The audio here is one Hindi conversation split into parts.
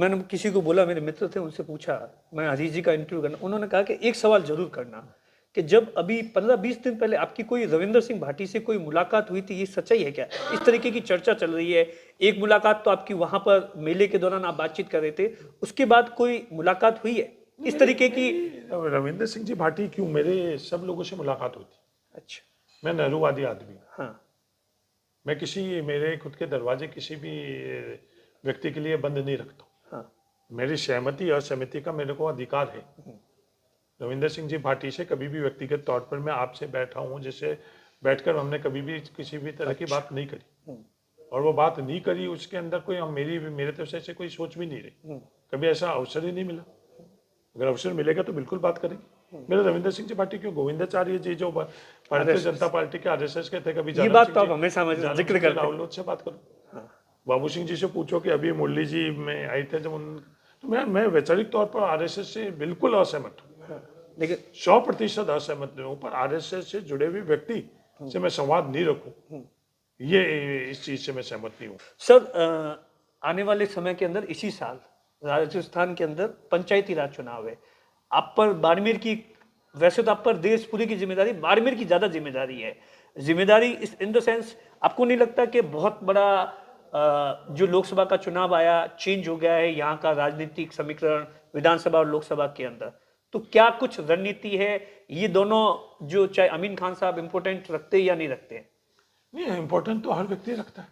मैंने किसी को बोला, मेरे मित्र थे, उनसे पूछा, मैं हरीश जी का इंटरव्यू करना, उन्होंने कहा कि एक सवाल जरूर करना कि जब अभी 15-20 दिन पहले आपकी कोई रविंदर सिंह भाटी से कोई मुलाकात हुई थी, ये सच्चाई है क्या? इस तरीके की चर्चा चल रही है। एक मुलाकात तो आपकी वहां पर मेले के दौरान आप बातचीत कर रहे थे, उसके बाद कोई मुलाकात हुई है इस तरीके की? रविंदर सिंह जी भाटी क्यों, मेरे सब लोगों से मुलाकात होती। अच्छा। मैं नेहरूवादी आदमी हूँ। हाँ। मैं मेरे खुद के दरवाजे किसी भी व्यक्ति के लिए बंद नहीं रखता हूँ। हाँ। मेरी सहमति असहमति का मेरे को अधिकार है। रविंदर सिंह जी भाटी से कभी भी व्यक्तिगत तौर पर मैं आपसे बैठा हूँ, जिससे बैठकर हमने कभी भी किसी भी तरह की बात नहीं करी, और वो बात नहीं करी, उसके अंदर कोई मेरे तरफ से ऐसे कोई सोच भी नहीं रही। कभी ऐसा अवसर ही नहीं मिला। अगर अवसर मिलेगा तो बिल्कुल बात करेंगे। मेरे रविंदर सिंह जी भाटी क्यों, गोविंदाचार्य जी जो भारतीय जनता पार्टी के आरएसएस के थे, कभी ये बात तो आप हमेशा जिक्र करते हैं। राहुल से बात करो, बाबू सिंह जी से पूछो कि अभी मुरली जी में आए थे जब तो मैं वैचारिक तौर पर आरएसएस से बिल्कुल असहमत हूँ। लेकिन 100% असहमत नहीं हूँ, पर आरएसएस से जुड़े हुए व्यक्ति से मैं संवाद नहीं रखूं, ये इस चीज से मैं सहमत नहीं हूँ। सर, आने वाले समय के अंदर इसी साल राजस्थान के अंदर पंचायती राज चुनाव है। आप पर बाड़मेर की, वैसे तो आप पर देश पूरे की जिम्मेदारी, बाड़मेर की ज्यादा जिम्मेदारी है। जिम्मेदारी इस इन द सेंस, आपको नहीं लगता कि बहुत बड़ा जो लोकसभा का चुनाव आया, चेंज हो गया है यहाँ का राजनीतिक समीकरण विधानसभा और लोकसभा के अंदर? तो क्या कुछ रणनीति है? ये दोनों जो, चाहे अमीन खान साहब इंपोर्टेंट रखते या नहीं रखते? नहीं, इंपॉर्टेंट तो हर व्यक्ति रखता है।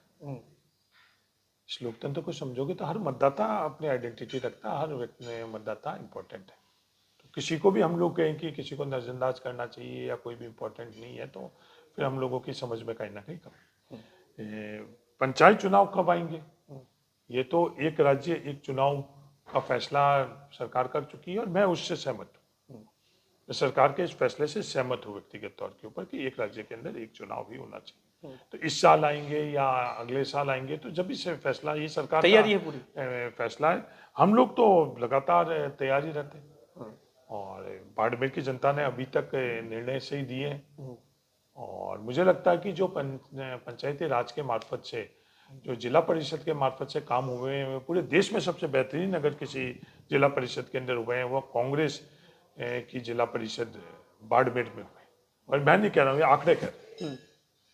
इस लोकतंत्र को समझोगे तो हर मतदाता अपनी आइडेंटिटी रखता है, हर व्यक्ति मतदाता इंपॉर्टेंट है। तो किसी को भी हम लोग कहें कि किसी को नजरअंदाज करना चाहिए या कोई भी इंपॉर्टेंट नहीं है, तो फिर हम लोगों की समझ में कहीं ना कहीं कम। पंचायत चुनाव कब आएंगे, ये तो एक राज्य एक चुनाव का फैसला सरकार कर चुकी है, और मैं उससे सहमत हूँ। मैं सरकार के इस फैसले से सहमत हूँ व्यक्तिगत तौर के ऊपर कि एक राज्य के अंदर एक चुनाव भी होना चाहिए। तो इस साल आएंगे या अगले साल आएंगे, तो जब इसे फैसला, ये सरकार तैयारी है पूरी, फैसला है। हम लोग तो लगातार तैयारी रहते हैं, और बाड़मेर की जनता ने अभी तक निर्णय सही दिए हैं। और मुझे लगता है कि जो पंचायती राज के मार्फत से, जो जिला परिषद के मार्फत से काम हुए हैं, पूरे देश में सबसे बेहतरीन अगर किसी जिला परिषद के अंदर हुए हैं, वो कांग्रेस की जिला परिषद बाड़मेर में हुए। और मैं नहीं कह रहा हूँ, ये आंकड़े कह रहे हैं,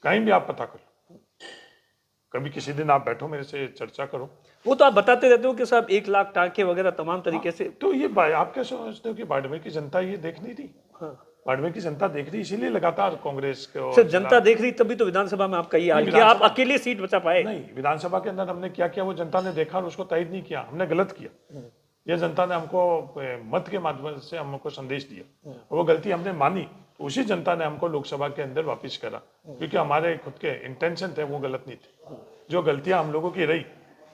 कहीं भी आप पता करो, कभी किसी दिन आप बैठो मेरे से चर्चा करो। वो तो आप बताते रहते हो कि साहब 1 लाख टाँके वगैरह तमाम तरीके से। तो ये आप क्या समझते हो कि बाड़मेर की जनता ये देख नहीं रही? बाड़मेर की जनता देख रही, इसीलिए लगातार कांग्रेस को। सर, जनता देख रही तभी तो विधानसभा में आपका ये हाल किया, आप अकेले सीट बचा पाए। नहीं, विधानसभा के अंदर हमने क्या किया वो जनता ने देखा और उसको तैयार नहीं किया, हमने गलत किया। ये जनता ने हमको मत के माध्यम से हमको संदेश दिया, और वो गलती हमने मानी, तो उसी जनता ने हमको लोकसभा के अंदर वापिस करा, क्योंकि हमारे खुद के इंटेंशन थे वो गलत नहीं थे। जो गलतियां हम लोगों की रही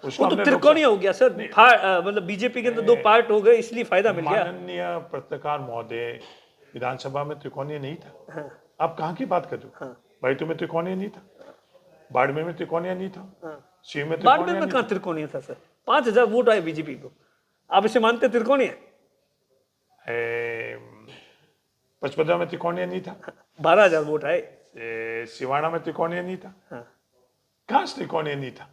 उसको तो त्रिकोणीय हो गया सर, मतलब बीजेपी के अंदर 2 पार्ट हो गए, इसलिए फायदा मिल गया। माननीय पत्रकार महोदय, विधानसभा में त्रिकोणीय नहीं था। आप कहाँ की बात कर रहे हो? बैतूल में त्रिकोणीय नहीं था, बाड़मेर में त्रिकोणीय नहीं था, शिव में बाड़मेर में कहाँ त्रिकोणीय था सर? 5000 वोट आए बीजेपी को, आप इसे मानते त्रिकोणीय? पचपदरा में त्रिकोणीय नहीं था, 12,000 वोट आए। सिवाना में त्रिकोणीय नहीं था, कहाँ त्रिकोणीय नहीं था?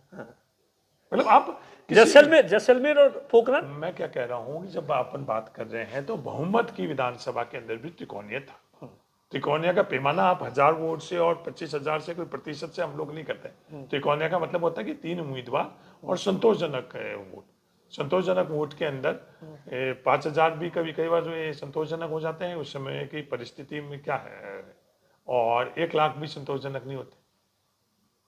मतलब आप जैसलमेर और पोखरण। मैं क्या कह रहा हूँ कि जब अपन बात कर रहे हैं तो बहुमत की विधानसभा के अंदर भी त्रिकोणीय था। त्रिकोणीय का पैमाना आप 1000 वोट से और 25,000 से कोई प्रतिशत से हम लोग नहीं करते। त्रिकोणीय का मतलब होता है कि 3 उम्मीदवार और संतोषजनक वोट। संतोषजनक वोट के अंदर 5,000 भी कभी कई बार संतोषजनक हो जाते हैं उस समय की परिस्थिति में क्या है, और 1 लाख भी संतोषजनक नहीं होते,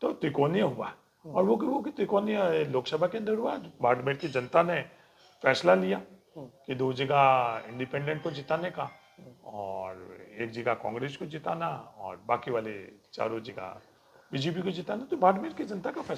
तो त्रिकोणीय हुआ। और वो त्रिकोणीय लोकसभा के अंदर हुआ। बाड़मेर की जनता ने फैसला लिया कि 2 जगह इंडिपेंडेंट को जिताने का और 1 जगह कांग्रेस को जिताना और बाकी वाले 4 जगह बीजेपी को जिताना। तो बाड़मेर की जनता का फैसला